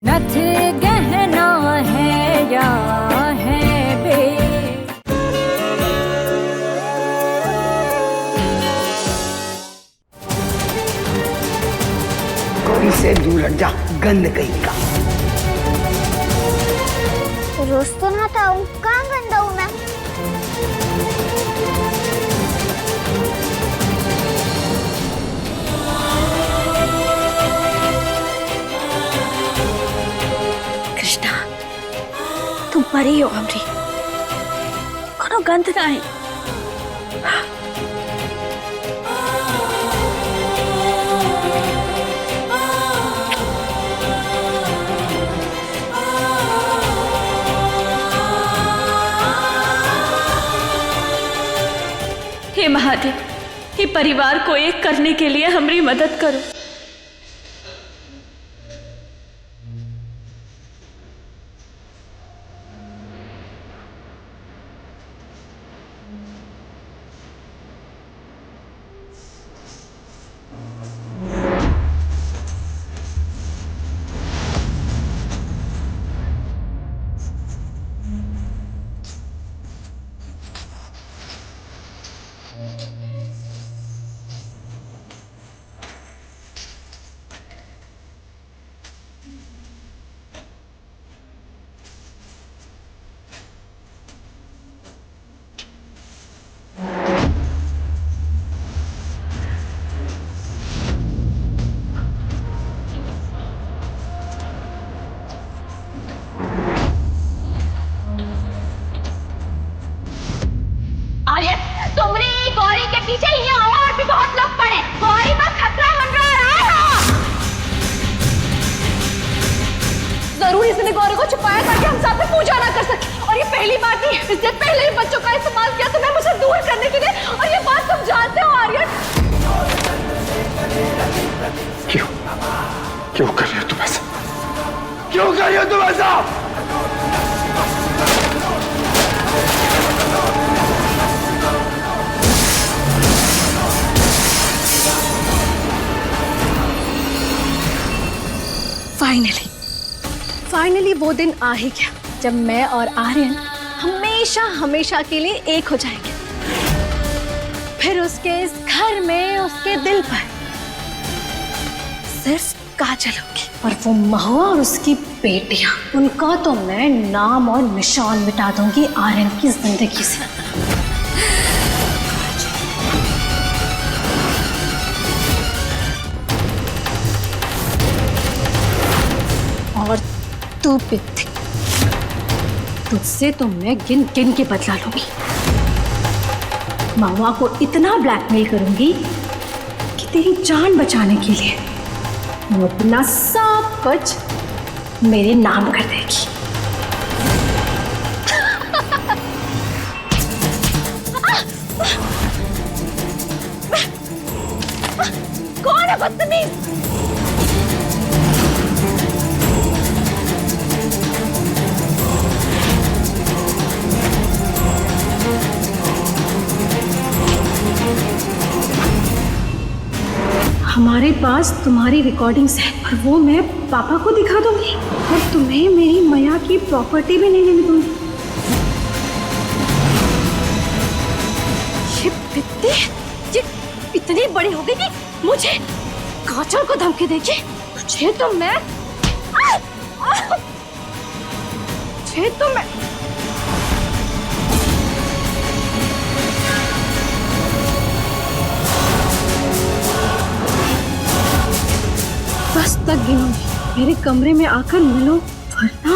नथ गहना है या है बे। गौरी से दूर हट जा, गंद कहीं का। रोज तो नहाता हूँ, कहाँ गंदा हूँ मैं? कृष्णा, तुम परी हो हमरी, कोनो गंध नहीं। हे महादेव, हे परिवार को एक करने के लिए हमारी मदद करो। तुमरी गौरी के पीछे यहाँ और भी बहुत लोग पड़े। गौरी पर खतरा मंडरा रहा है। जरूर इसने गौरी को छुपाया ताकि हम साथ में पूजा ना कर सके। और ये पहली बात नहीं, इसने पहले ही बच्चों का इस्तेमाल किया तुम्हें मुझसे दूर करने के लिए। और ये बात तुम जानते हो आर्यन। क्यों कर रही हो तुम ऐसा? क्यों कर रही हो तुम ऐसा? फाइनली वो दिन आ ही गया जब मैं और आर्यन हमेशा हमेशा के लिए एक हो जाएंगे। फिर उसके इस घर में, उसके दिल पर सिर्फ काजल होगी। और वो महुआ और उसकी बेटियां, उनका तो मैं नाम और निशान मिटा दूंगी आर्यन की जिंदगी से। और तू पित्ती, तुझसे तो मैं गिन गिन के बदला लूंगी। महुआ को इतना ब्लैकमेल करूंगी कि तेरी जान बचाने के लिए वो अपना सब कुछ मेरे नाम कर देगी। कौन है बदतमीज? हमारे पास तुम्हारी रिकॉर्डिंग्स है और वो मैं पापा को दिखा दूंगी और तुम्हें मेरी मैया की प्रॉपर्टी भी नहीं लेने दूंगी। ये बित्ती, ये इतनी बड़ी हो गई कि मुझे काजल को धमकी देगी। तुझे तो मैं बस तक गिनूंगी। मेरे कमरे में आकर मिलो वरना।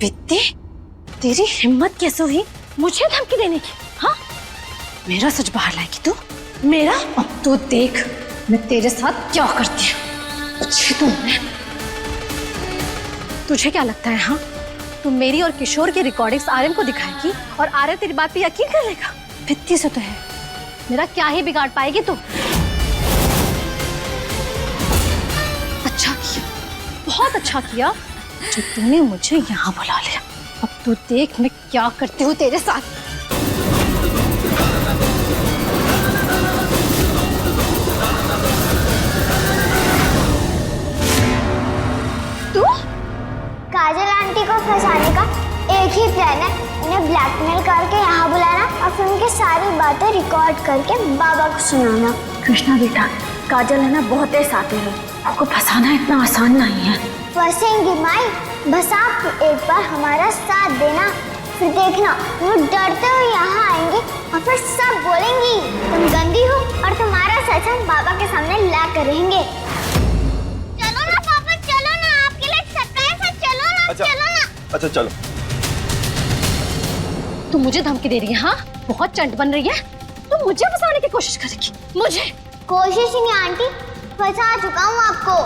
विद्या, तेरी हिम्मत कैसे हुई मुझे धमकी देने की? हाँ, मेरा सच बाहर लाएगी तू? मेरा? अब तो देख मैं तेरे साथ क्या करती हूँ। तुझे क्या लगता है? हाँ, तू मेरी और किशोर की रिकॉर्डिंग्स आर्यन को दिखाएगी और आर्यन तेरी बात पे यकीन कर लेगा? भित्ती से तो है, मेरा क्या ही बिगाड़ पाएगी तू? अच्छा किया, बहुत अच्छा किया जो तूने मुझे यहाँ बुला लिया। अब तू देख मैं क्या करती हूँ तेरे साथ। तू काजल आंटी को फंसाने का एक ही प्लान है, इन्हें ब्लैकमेल करके यहाँ बुलाना और फिर उनकी सारी बातें रिकॉर्ड करके बाबा को सुनाना। कृष्णा बेटा, काजल है ना बहुत तेज आती है, आपको फंसाना इतना आसान नहीं है। फंसेंगी माई, बस आप एक बार हमारा साथ देना, फिर देखना वो डरते हुए यहाँ आएंगे और फिर सब बोलेंगी तुम गंदी हो और तुम्हारा सच हम बाबा के सामने ला कर रहेंगे। चलो ना पापा, चलो ना, आपके लिए सरप्राइज है, चलो ना, चलो ना। अच्छा चलो। तू मुझे धमकी दे रही है? हाँ, बहुत चंट बन रही है। तू मुझे फंसाने की कोशिश करेगी? मुझे कोशिश ही नहीं आंटी, फंसा चुका हूँ आपको।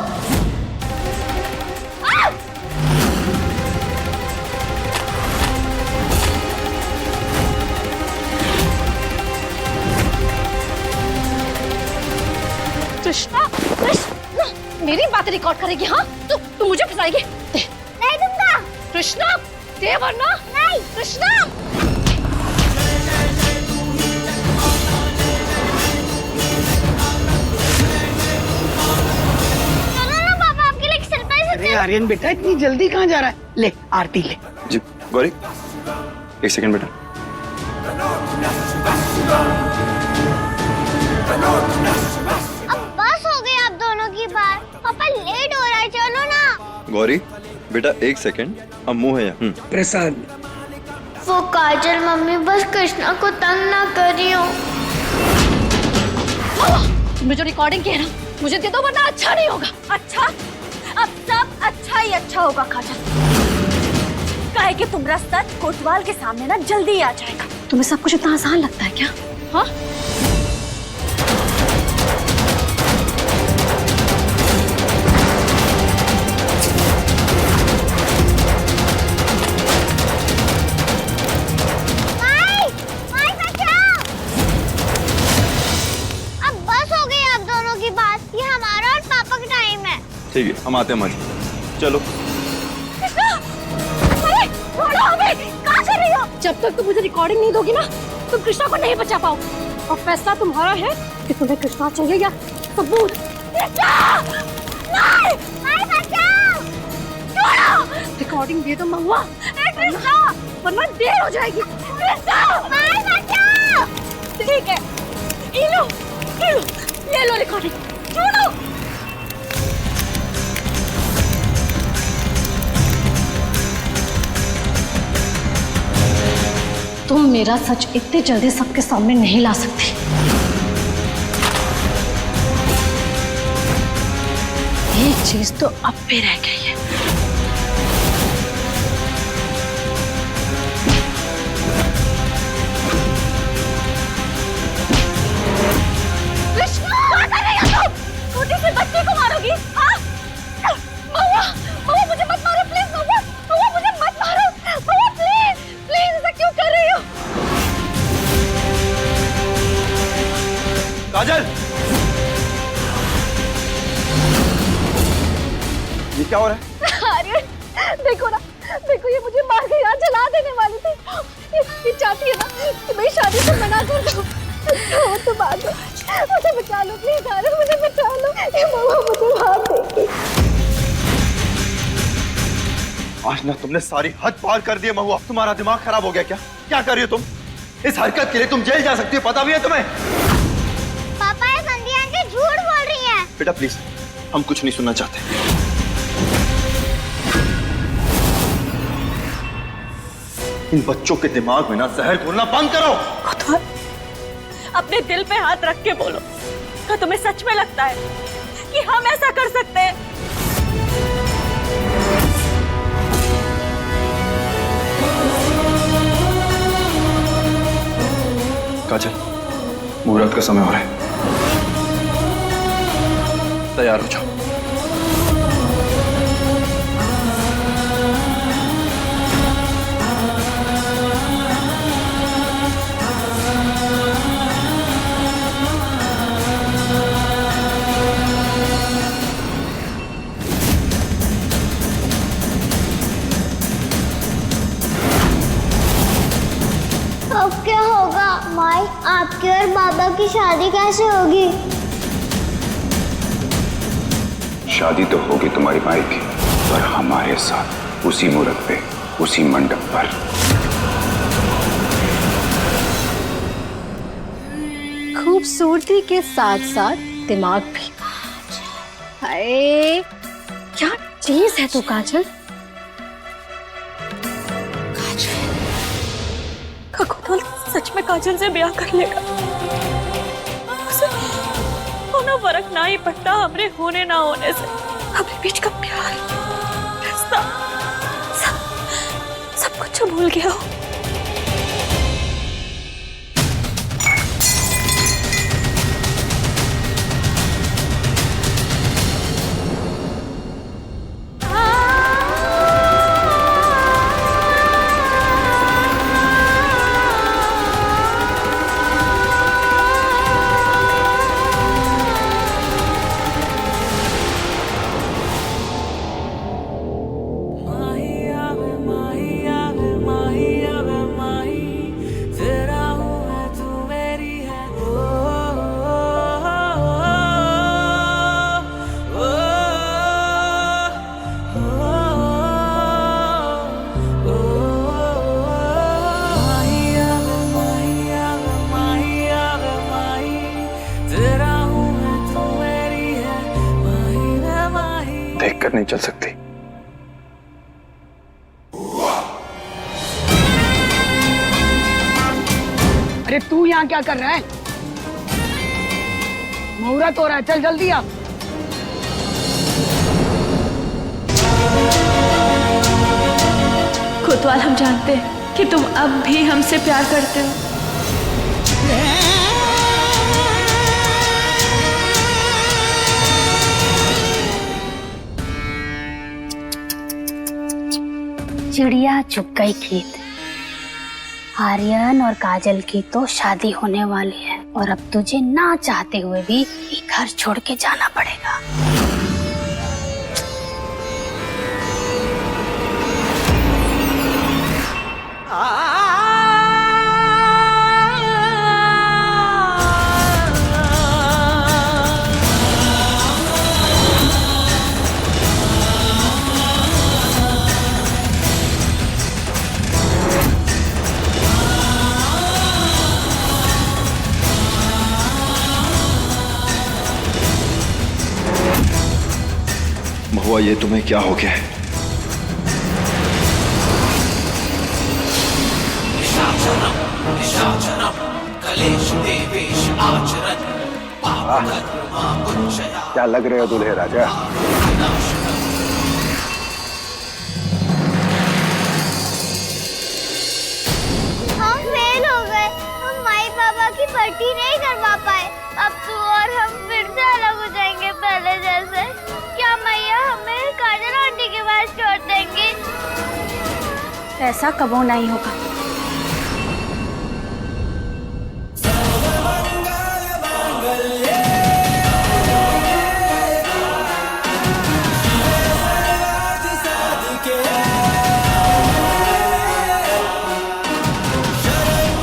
कृष्णा, कृष्णा, मेरी बात रिकॉर्ड करेगी? हाँ, तू मुझे फंसाएगी? नहीं दूंगा। कृष्णा, दे वरना। नहीं। कृष्णा, अरे आर्यन बेटा, इतनी जल्दी कहाँ जा रहा है? ले आरती ले। जी गौरी, एक सेकंड बेटा। अब बस हो गई आप दोनों की बात, पापा लेट हो रहा है, चलो ना। गौरी बेटा एक सेकंड, अम्मू है यहाँ। प्रसाद, वो काजल मम्मी बस कृष्णा को तंग ना करियो। तुमने जो रिकॉर्डिंग की है ना, मुझे दे दो वरना अच्छा नहीं होगा। अच्छा, अब सब अच्छा ही अच्छा होगा काजल, काहे कि तुम्हारा सच कोतवाल के सामने ना जल्दी आ जाएगा। तुम्हें सब कुछ इतना आसान लगता है क्या? हाँ, अब बस हो गई आप दोनों की बात, ये हमारा और पापा का टाइम है। ठीक है, हम आते हैं मज। चलो। अरे छोड़ो हमें, कहाँ चल रही हो? जब तक तुम मुझे रिकॉर्डिंग नहीं दोगी ना, तुम कृष्णा को नहीं बचा पाओ। और फैसला तुम्हारा है कि तुम्हें कृष्णा चाहिए या सबूत। नहीं, नहीं बचाओ, छोड़ो। रिकॉर्डिंग दे दो महुआ, वरना देर हो जाएगी। नहीं बचाओ। ठीक है, ये लो, ले लो रिकॉर्डिंग, छोड़ो। तुम मेरा सच इतने जल्दी सबके सामने नहीं ला सकती। एक चीज तो अब भी रह गई है। कृष्णा, क्या कर रही हो तुम? छोटी सी बच्ची को मारोगी? हाँ? महुआ, महुआ मुझे मत मारो प्लीज। महुआ, महुआ मुझे मत मारो। महुआ प्लीज, प्लीज ऐसा क्यों कर रही हो? काजल, ये क्या हो रहा है? अरे देखो ना, देखो ये मुझे मार के यहाँ जला देने वाली थी। ये चाहती है ना कि मैं शादी से मना कर दूँ। तो बात मुझे बचा लो प्लीज, मुझे बचा लो। ये महुआ मुझे मार देगी। आज ना तुमने सारी हद पार कर दी है महुआ। तुम्हारा दिमाग खराब हो गया क्या? क्या कर रही हो तुम? इस हरकत के लिए तुम जेल जा सकती हो, पता भी है तुम्हें? पापा ये संध्या आंटी झूठ बोल रही है। बेटा प्लीज, हम कुछ नहीं सुनना चाहते। इन बच्चों के दिमाग में ना जहर घोलना बंद करो। अपने दिल पे हाथ रख के बोलो, क्या तुम्हें सच में लगता है कि हम ऐसा कर सकते हैं? काजल, मुहूर्त का समय हो रहा है, तैयार हो जाओ। अब क्या होगा माई? आपकी और बाबा की शादी कैसे होगी? शादी तो होगी तुम्हारी माई की, पर हमारे साथ उसी मुहूर्त पे, उसी मंडप पर। खूबसूरती के साथ साथ दिमाग भी। हाय क्या चीज है तू काजल। कुणाल सच में काजल से ब्याह कर लेगा। उसे होना फर्क ना ही पड़ता हमरे होने ना होने से। हमारे बीच का प्यार, रिश्ता, सब कुछ भूल गया हो। देखकर नहीं चल सकती। अरे तू यहाँ क्या कर रहा है? मुहूर्त हो रहा है, चल जल्दी आ। कोतवाल, हम जानते हैं कि तुम अब भी हमसे प्यार करते हो। चिड़िया चुग गई खेत। आर्यन और काजल की तो शादी होने वाली है और अब तुझे ना चाहते हुए भी ये घर छोड़ के जाना पड़ेगा। महुआ, ये तुम्हें क्या हो गया है? क्या लग रहे हो दूल्हे राजा? हम फेल हो गए। हम माई बाबा की पार्टी नहीं करवा पाए। अब तू और हम फिर से अलग हो जाएंगे पहले जैसे। क्या मैया हमें काजल आंटी के पास छोड़ देंगी? ऐसा कबो नहीं होगा।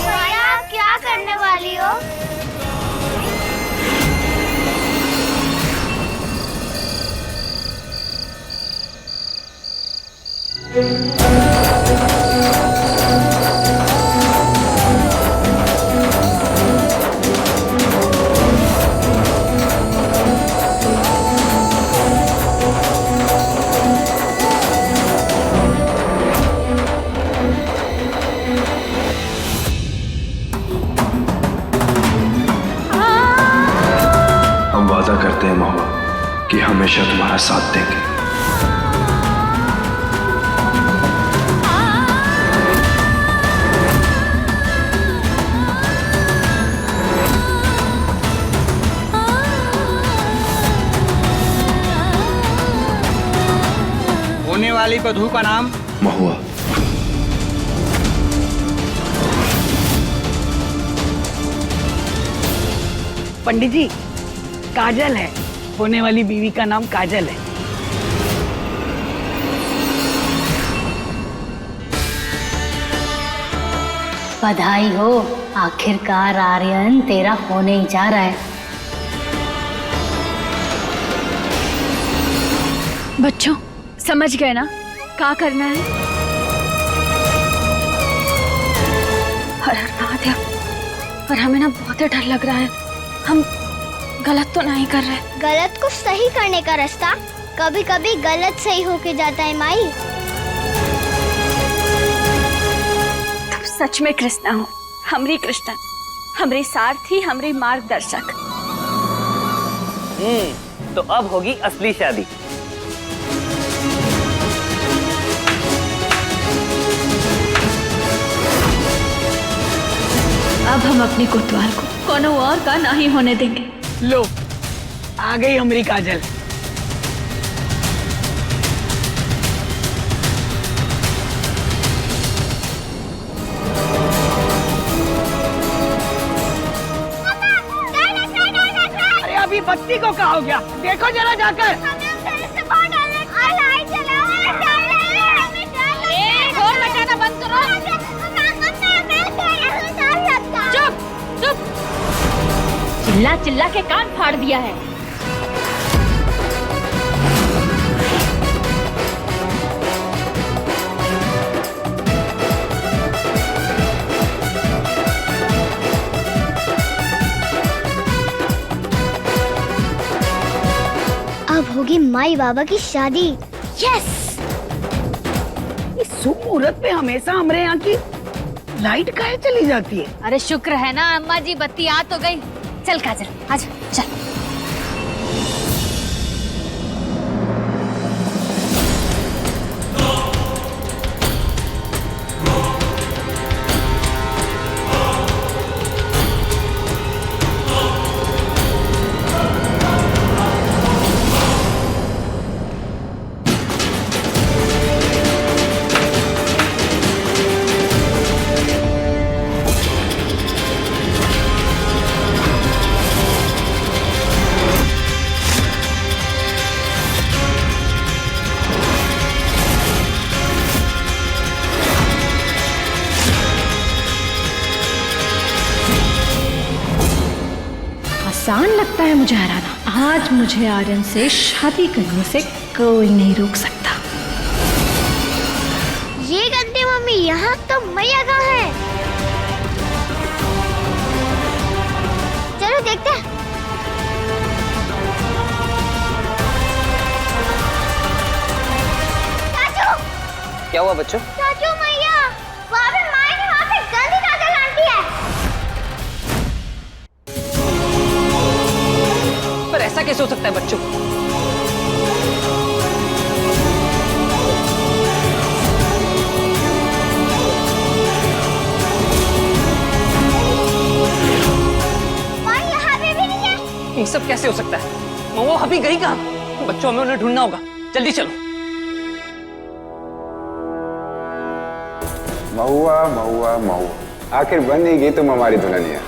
मैया क्या करने वाली हो? हम वादा करते हैं महुआ कि हमेशा तुम्हारा साथ देंगे। होने वाली वधू का नाम महुआ। पंडित जी, काजल है। होने वाली बीवी का नाम काजल है। बधाई हो, आखिरकार आर्यन तेरा होने ही जा रहा है। बच्चों समझ गए ना क्या करना है? हर हर महादेव, पर हमें ना बहुत ही डर लग रहा है। हम गलत तो नहीं कर रहे? गलत को सही करने का रास्ता कभी कभी गलत सही होके जाता है माई। तुम सच में कृष्णा हो, हमरी कृष्णा, हमरी सारथी, हमरी मार्गदर्शक। तो अब होगी असली शादी। अब हम अपनी कोतवाल को कोनो और का नहीं होने देंगे। लो, आ गई हमारी काजल। अरे अभी बत्ती को कहा हो गया, देखो जरा जाकर। बंद करो। चुप चुप, चिल्ला चिल्ला के कान फाड़ दिया है। अब होगी माई बाबा की शादी। यस। इस शुभ मुहूर्त पे हमेशा हमारे यहाँ की लाइट काहे चली जाती है? अरे शुक्र है ना अम्मा जी, बत्ती आ तो गई। चल काजल, आजा चल। आसान लगता है मुझे हराना। आज मुझे आर्यन से शादी करने से कोई नहीं रोक सकता। ये गंदी मम्मी, यहाँ तो मैया कहाँ है? चलो देखते हैं। चाचू, क्या हुआ बच्चों? चाचू मैया, वहाँ पे माई ने वहाँ पे गंदी काजल आंटी है। पर ऐसा कैसे हो सकता है बच्चों? माई यहाँ पे भी नहीं है। ये सब कैसे हो सकता है? वो अभी गई कहाँ? बच्चों हमें उन्हें ढूंढना होगा, जल्दी चलो। महुआ महुआ महुआ, आखिर बन नहीं गई तुम हमारी दुल्हनिया।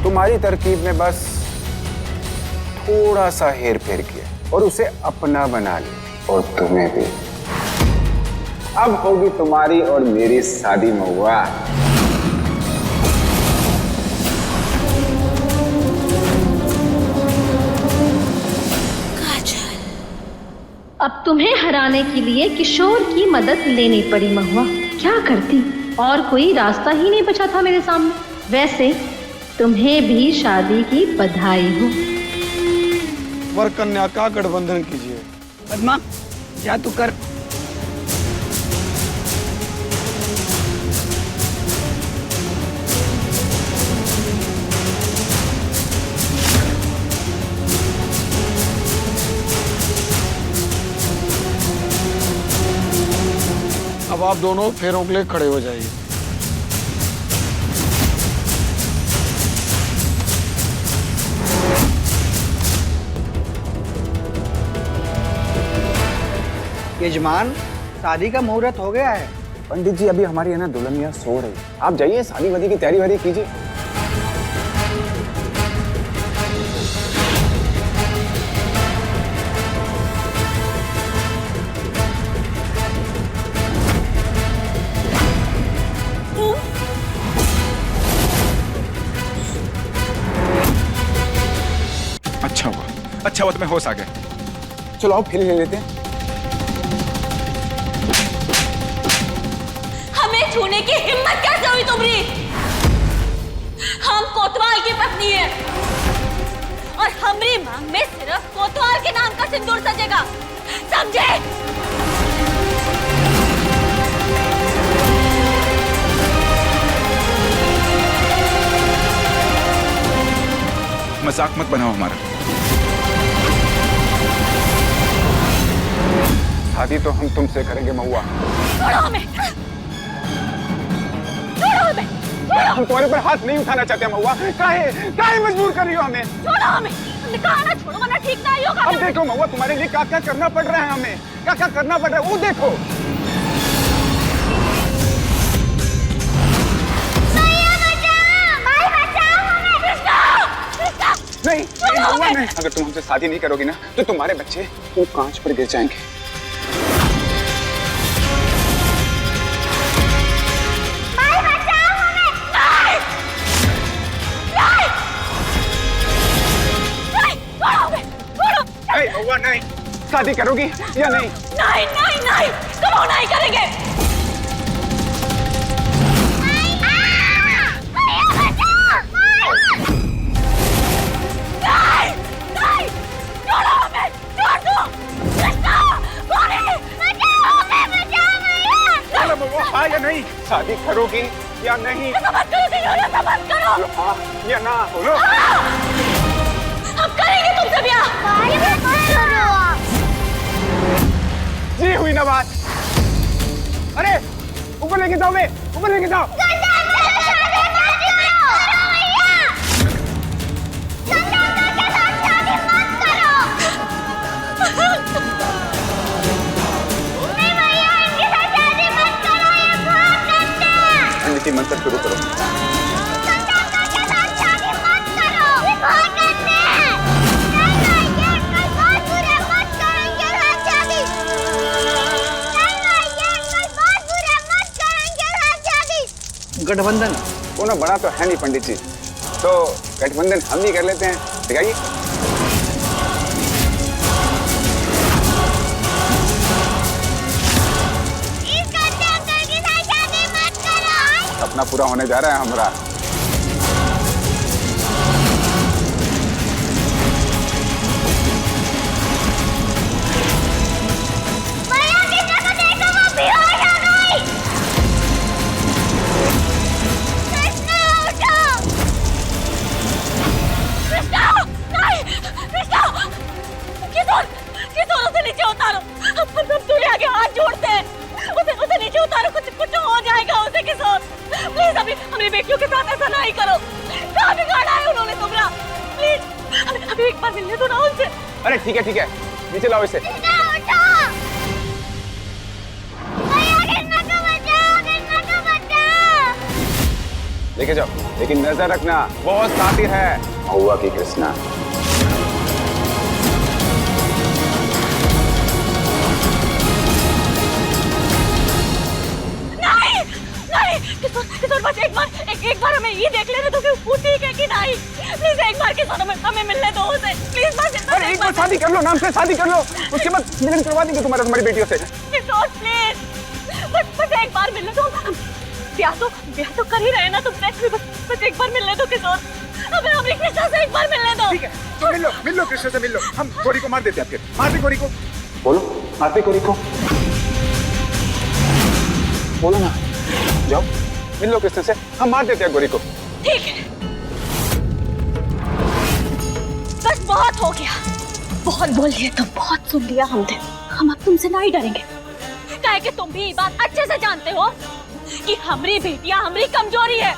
तुम्हारी तरकीब में बस थोड़ा सा हेर फेर किया और उसे अपना बना लिया, और तुम्हें भी। अब होगी तुम्हारी और मेरी शादी महुआ। अब तुम्हें हराने के लिए किशोर की मदद लेनी पड़ी महुआ। क्या करती, और कोई रास्ता ही नहीं बचा था मेरे सामने। वैसे तुम्हें भी शादी की बधाई हो। वर कन्या का गठबंधन कीजिए। पद्मा, जा तू कर। अब आप दोनों फेरों के लिए खड़े हो जाइए। यजमान, शादी का मुहूर्त हो गया है। पंडित जी अभी हमारी है ना दुल्हनिया सो रही, आप जाइए शादी वादी की तैयारी वारी कीजिए। अच्छा हुआ तुम्हें होश आ गया। चलो आओ फिर ले लेते हैं। हमें छूने की हिम्मत कैसे हुई तुम्हारी? हम कोतवाल की पत्नी है और हमारी मांग में सिर्फ कोतवाल के नाम का सिंदूर सजेगा, समझे? मजाक मत बनाओ हमारा। शादी तो हम तुमसे करेंगे महुआ। छोड़ो हमें, छोड़ो हमें, छोड़ो। हम तुम्हारे ऊपर हाथ नहीं उठाना चाहते महुआ। काहे मजबूर कर रही हो हमें? छोड़ो हमें, हमने कहा ना छोड़ो वरना ठीक नहीं होगा। अब देखो महुआ, तुम्हारे लिए क्या क्या करना पड़ रहा है हमें, क्या क्या करना पड़ रहा है वो देखो। नहीं महुआ नहीं, अगर तुम हमसे शादी नहीं करोगी ना तो तुम्हारे बच्चे वो कांच पर गिर जाएंगे। नहीं महुआ नहीं, शादी करोगी या नहीं? नहीं नहीं नहीं, कब नहीं करेंगे। हाँ या नहीं, शादी करोगी या नहीं? करो हाँ या ना बोलो। हम करेंगे तुमसे ब्याह। जी हुई ना बात। अरे ऊपर लेके जाओ, ऊपर लेके जाओ। मंत्र शुरू करो। गठबंधन वो ना बड़ा तो है नहीं पंडित जी, तो गठबंधन हम ही कर लेते हैं। दिखाइए। सपना पूरा होने जा रहा है हमारा। हमारी बेटियों के साथ ऐसा नहीं करो। क्या बिगाड़ा है उन्होंने तुम्हारा? प्लीज हमें एक बार मिलने दो ना उनसे। अरे ठीक है, नीचे लाओ इसे। लेके जाओ, लेकिन नजर रखना बहुत शातिर है महुआ की कृष्णा। किशोर बस एक बार हमें ये देख लेने दो कि वो ठीक है कि नहीं। प्लीज एक बार किशोर हमें मिलने दो उसे। प्लीज बस अरे एक बार शादी कर लो, नाम से शादी कर लो, उसके बाद मिलन करवा देंगे तुम्हारी बेटियों से। किशोर प्लीज बस एक बार मिलने दो। ब्याह तो कर ही रहे ना तुमसे। बस एक बार मिलने दो किशोर, हमें हमारी कृष्णा से एक बार मिलने दो। ठीक है तो मिल लो कृष्णा से मिल लो। हम गौरी को मार देते हैं। मार दे गौरी को। बोलो मार दे गौरी को। बोलो ना, जाओ मिल लो कृष्ण से, हम मार देते हैं गौरी को। ठीक है, बस बहुत हो गया, बहुत बोल दिया तुम, बहुत सुन लिया हमने। हम अब तुमसे नहीं डरेंगे, काहे कि तुम भी ये बात अच्छे से जानते हो कि हमारी बेटियां हमारी कमजोरी है,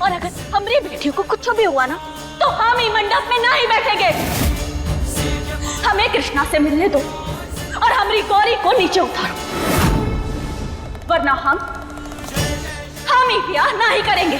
और अगर हमारी बेटियों को कुछ भी हुआ ना तो हम ही मंडप में नहीं बैठेंगे। हमें कृष्णा से मिलने दो और हमारी और गौरी को नीचे उतारो, वरना हम ही ब्याह ना ही करेंगे।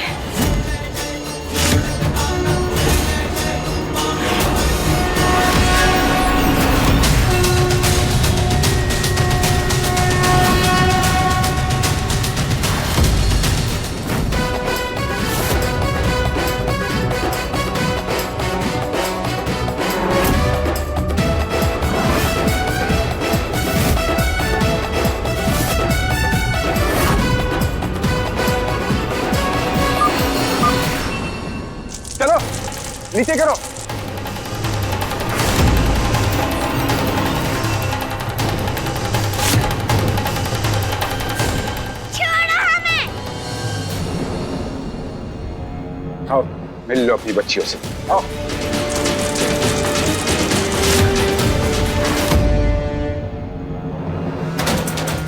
चलो नीचे करो। छोड़ो हमें। आओ मिल लो अपनी बच्चियों से, आओ।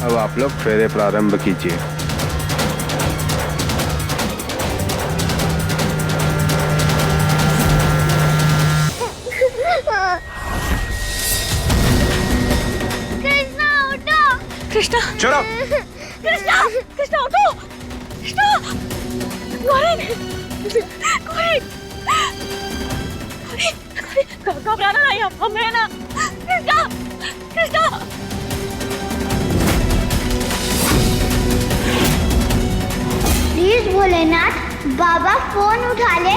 अब आप लोग फेरे प्रारंभ कीजिए। कृष्णा, चलो। कृष्णा, कृष्णा उठो, कृष्णा, गौरी, गौरी, घबराना नहीं, हम हैं ना, Krishna, Krishna. Please Bholenath, Baba phone उठा ले।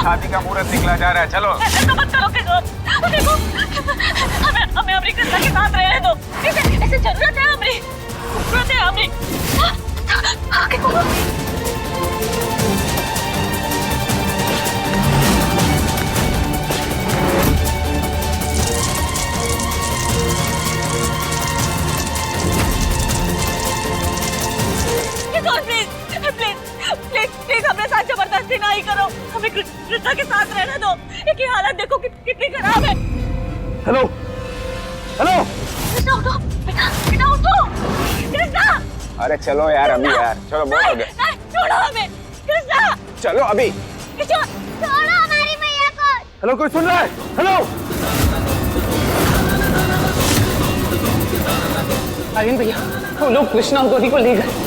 शादी का मुहूर्त निकला जा रहा है, चलो। ऐसा मत करो किशोर, देखो हमें अमरी कृष्णा के साथ रहने दो, ऐसे जरूरत है अमरी, जरूरत है अमरी। आगे बोलो। प्लीज हमरे साथ जबरदस्ती ना ही करो, हमें कृष्णा के साथ रहने दो। ये हालत देखो कितनी खराब है। Hello, hello. कृष्णा उठो, बेटा उठो, कृष्णा। अरे चलो यार, अभी यार, चलो बहुत हो गया। छोड़ो हमें, कृष्णा। चलो अभी। छोड़ो हमारी मैया को। हेलो, कोई सुन रहा है? हेलो। आर्यन भैया, वो लोग कृष्णा और गौरी को ले गए।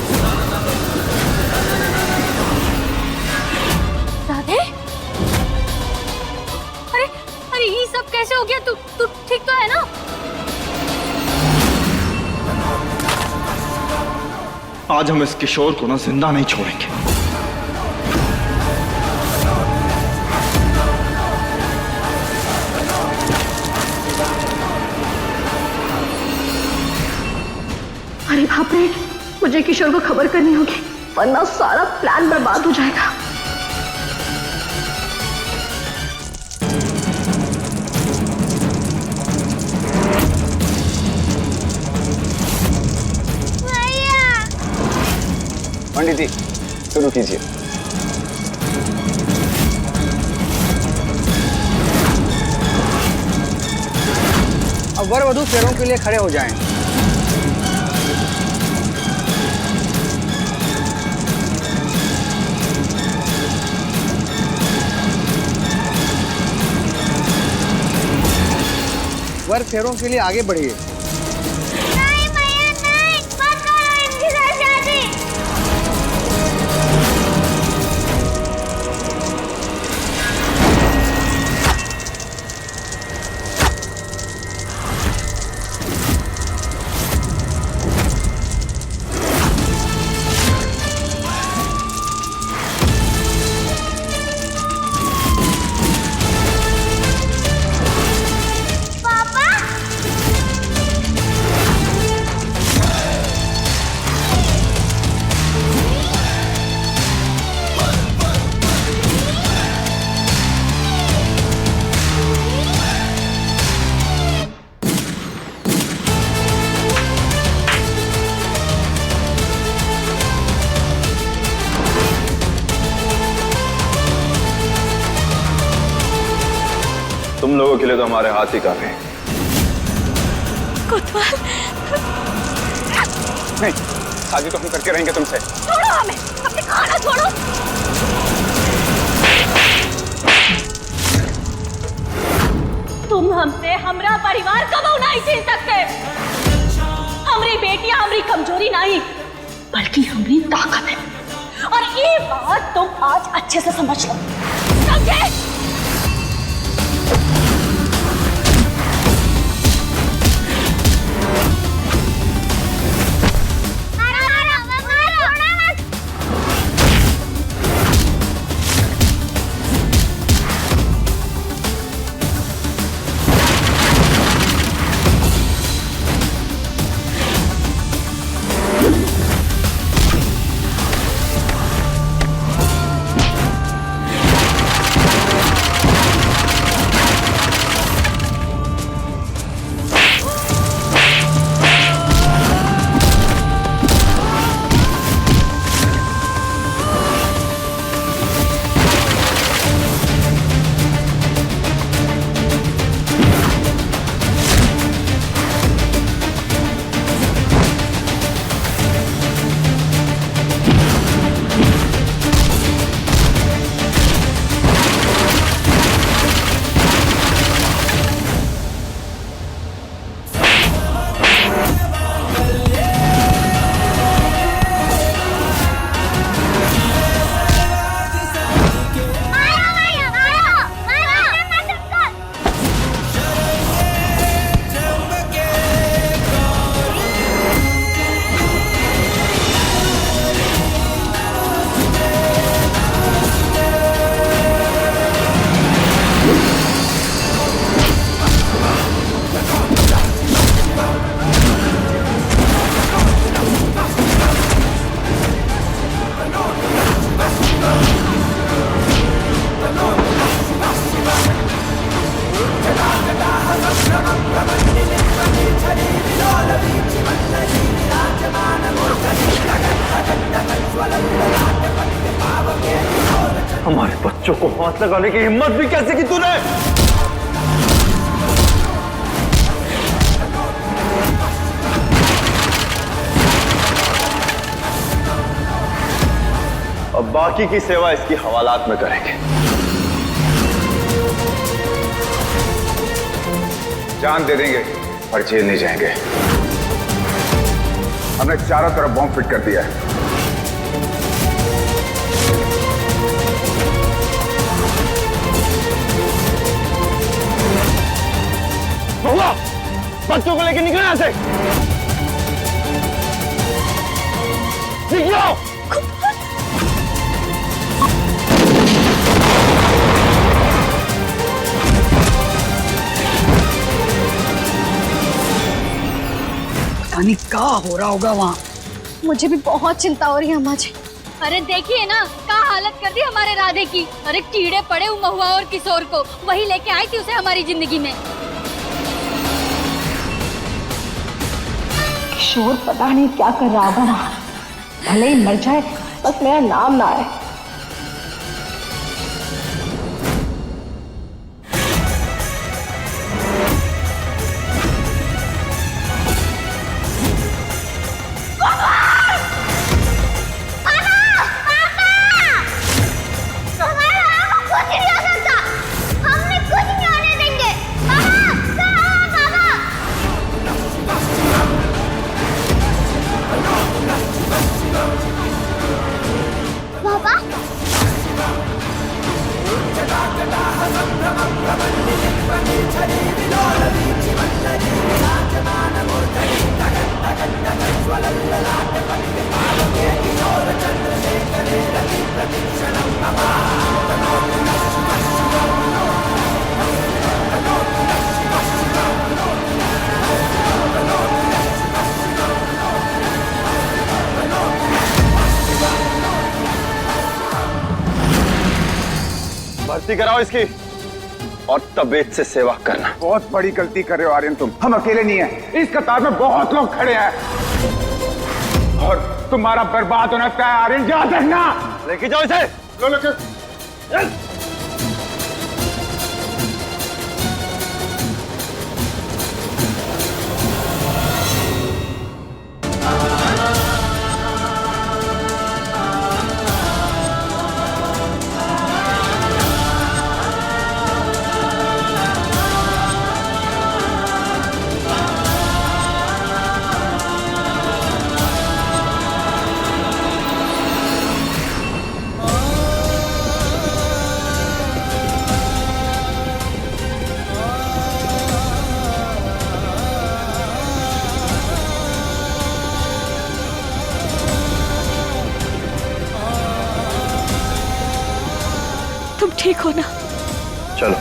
राधे, अरे ये सब कैसे हो गया? तू ठीक तो है ना? आज हम इस किशोर को ना जिंदा नहीं छोड़ेंगे। अरे बाप रे, मुझे किशोर को खबर करनी होगी, वरना सारा प्लान बर्बाद हो जाएगा। पंडित जी शुरू कीजिए। अब वर वधू फेरों के लिए खड़े हो जाएं। वर फेरों के लिए आगे बढ़िए। नहीं मैया नहीं, मत करो इनके साथ शादी। तुम लोगों के लिए तो हमारे हाथ ही काफी हैं। कोतवाल, नहीं, शादी तो हम करके रहेंगे तुमसे। छोड़ो हमें, अपने खाना छोड़ो। तुम हमसे हमरा परिवार कबो नहीं छीन सकते। हमारी बेटियां हमारी कमजोरी नहीं, बल्कि हमारी ताकत है। और ये बात तुम आज अच्छे से समझ लो, समझे? हमारे बच्चों को हाथ लगाने की हिम्मत भी कैसे की तूने? अब बाकी की सेवा इसकी हवालात में करेंगे। जान दे देंगे पर जेल नहीं जाएंगे। हमने चारों तरफ बॉम्ब फिट कर दिया है। महुआ, बच्चों को लेकर निकलो यहां से। निकलो। पता नहीं क्या हो रहा होगा वहाँ। मुझे भी बहुत चिंता हो रही है अम्मा जी। अरे देखिए ना क्या हालत कर दी हमारे राधे की। अरे कीड़े पड़े महुआ और किशोर को, वही लेके आई थी उसे हमारी जिंदगी में। किशोर पता नहीं क्या कर रहा होगा वहां, भले ही मर जाए बस मेरा नाम ना आए। भर्ती कराओ इसकी और तबीयत से सेवा करना। बहुत बड़ी गलती कर रहे हो आर्यन तुम। हम अकेले नहीं हैं, इस कतार में बहुत लोग खड़े हैं और तुम्हारा बर्बाद होना तय है आर्यन, याद रखना। लेके जाओ इसे। लो लो चल। ठीक हो ना? चलो।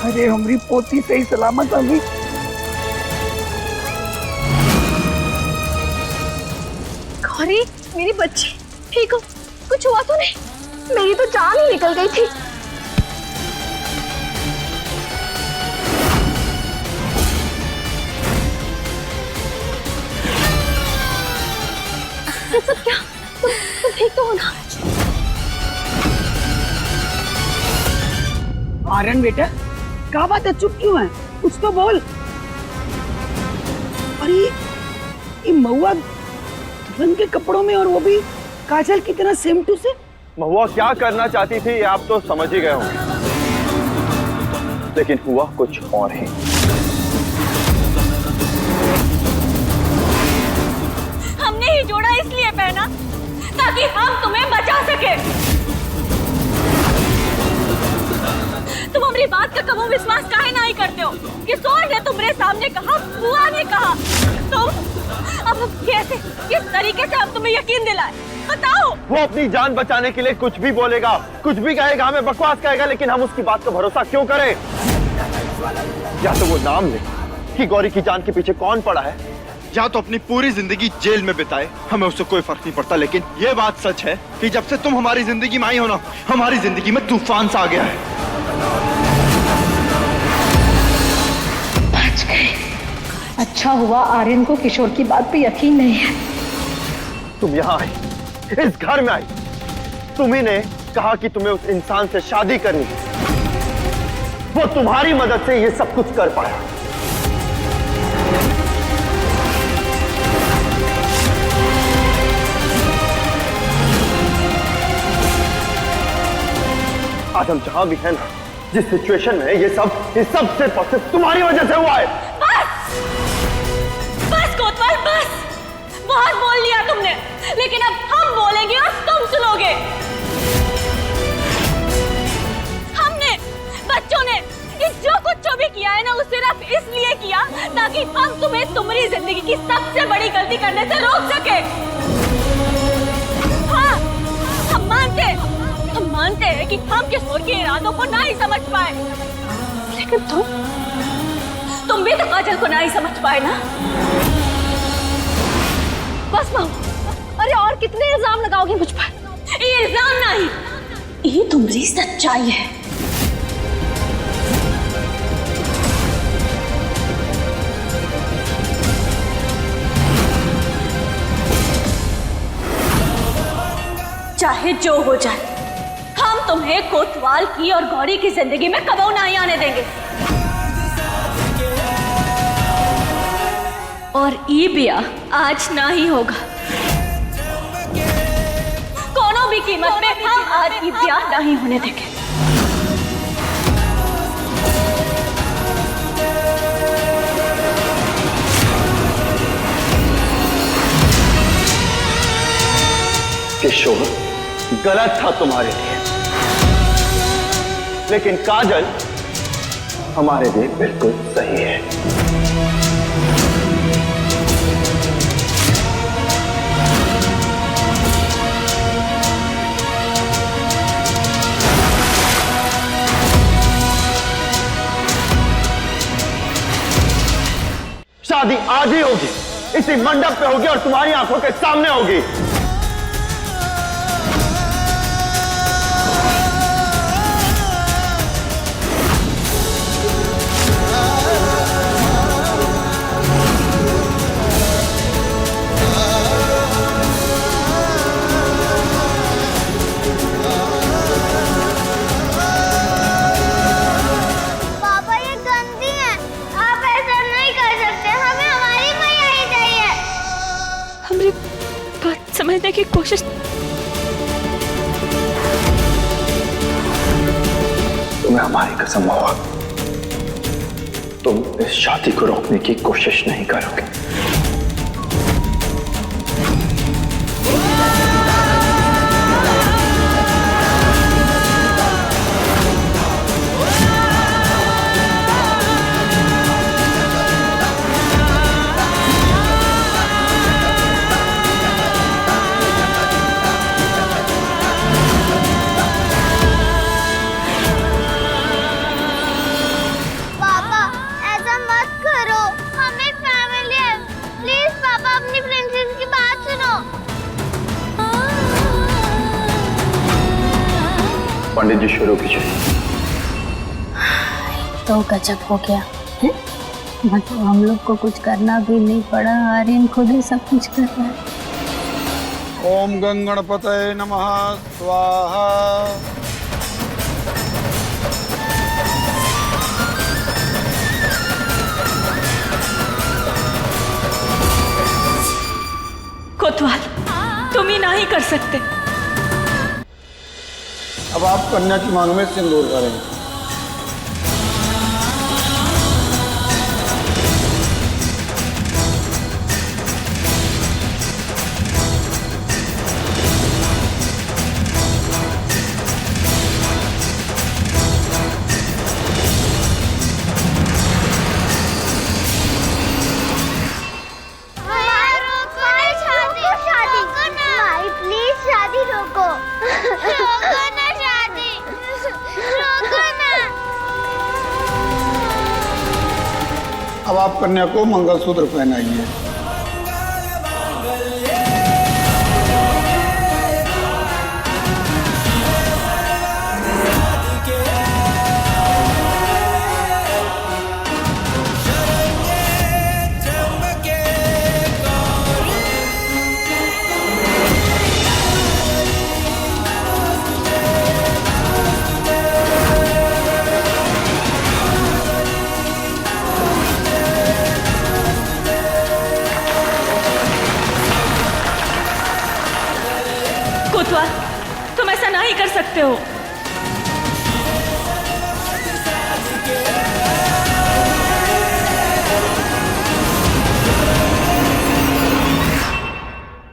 अरे हमारी पोती सही सलामत होगी। गौरी, मेरी बच्ची ठीक हो? कुछ हुआ तो नहीं? मेरी तो जान ही निकल गई थी। ये सब क्या? तुम ठीक तो हो ना? आर्यन बेटा, क्या बात है, चुप क्यों है? कुछ तो बोल। अरे ये महुआ दुल्हन के कपड़ों में, और वो भी काजल की तरह सेम टू सेम। महुआ क्या करना चाहती थी आप तो समझ ही गए होंगे, लेकिन हुआ कुछ और ही। हमने ही जोड़ा इसलिए पहना ताकि हम तुम्हें बचा सके। तुम हमारी बात का कबो विश्वास काहे नहीं करते हो? किशोर ने तुम्हारे सामने कहा, बुआ ने कहा, तुम अब कैसे, किस तरीके से हम तुम्हें यकीन दिलाए? बताओ। वो अपनी जान बचाने के लिए कुछ भी बोलेगा, कुछ भी कहेगा, हमें बकवास कहेगा, लेकिन हम उसकी बात का भरोसा क्यों करें? या तो वो नाम ले कि गौरी की जान के पीछे कौन पड़ा है, या तो अपनी पूरी जिंदगी जेल में बिताए, हमें उससे कोई फर्क नहीं पड़ता। लेकिन ये बात सच है कि जब से तुम हमारी जिंदगी में आई हो ना, हमारी जिंदगी में तूफान सा आ गया है। बच गए। अच्छा हुआ आर्यन को किशोर की बात पे यकीन नहीं है। तुम यहाँ आई, इस घर में आई, तुम्ही ने कहा कि तुम्हें उस इंसान से शादी करनी है, वो तुम्हारी मदद से ये सब कुछ कर पाया। आज हम जहां भी हैं ना, जिस सिचुएशन में ये सब सिर्फ तुम्हारी वजह से हुआ है। बस कोतवाल, बस। बहुत बोल लिया तुमने, लेकिन अब हम बोलेंगे और तुम सुनोगे। हमने, बच्चों ने, ये जो कुछ भी किया है ना, वो सिर्फ इसलिए किया ताकि हम तुम्हें तुम्हारी जिंदगी की सबसे बड़ी गलती करने से रोक सके। हाँ, हम मानते हैं कि हम किशोर के इरादों को नहीं समझ पाए, लेकिन तुम भी तो काजल को नहीं समझ पाए ना। बस माँ, अरे और कितने इल्जाम लगाओगे मुझ पर? ये इल्जाम नहीं, ये तुम्हारी सच्चाई है। चाहे जो हो जाए, हम तुम्हें कोतवाल की और गौरी की जिंदगी में कबो नहीं आने देंगे। और ये ब्याह आज ना ही होगा। कोनो भी कीमत पे हम आज ये ब्याह नहीं होने देंगे। किशोर गलत था तुम्हारे लिए, लेकिन काजल हमारे लिए बिल्कुल सही है। शादी आज ही होगी, इसी मंडप पे होगी और तुम्हारी आंखों के सामने होगी। समझने की कोशिश। तुम्हें हमारी कसम हुआ, तुम इस शादी को रोकने की कोशिश नहीं करोगे। पंडित जी शुरू कीजिए। तो गजब हो गया है? मतलब हम लोग को कुछ करना भी नहीं पड़ा, आर्यन खुद ही सब कुछ कर रहा है। ओम गंगणपतये नमः स्वाहा। कोतवाल, तुम ही नहीं कर सकते। अब आप कन्या की मांग में सिंदूर करें। अब आप कन्या को मंगलसूत्र पहनाइए। कोतवाल, तुम ऐसा नहीं कर सकते हो।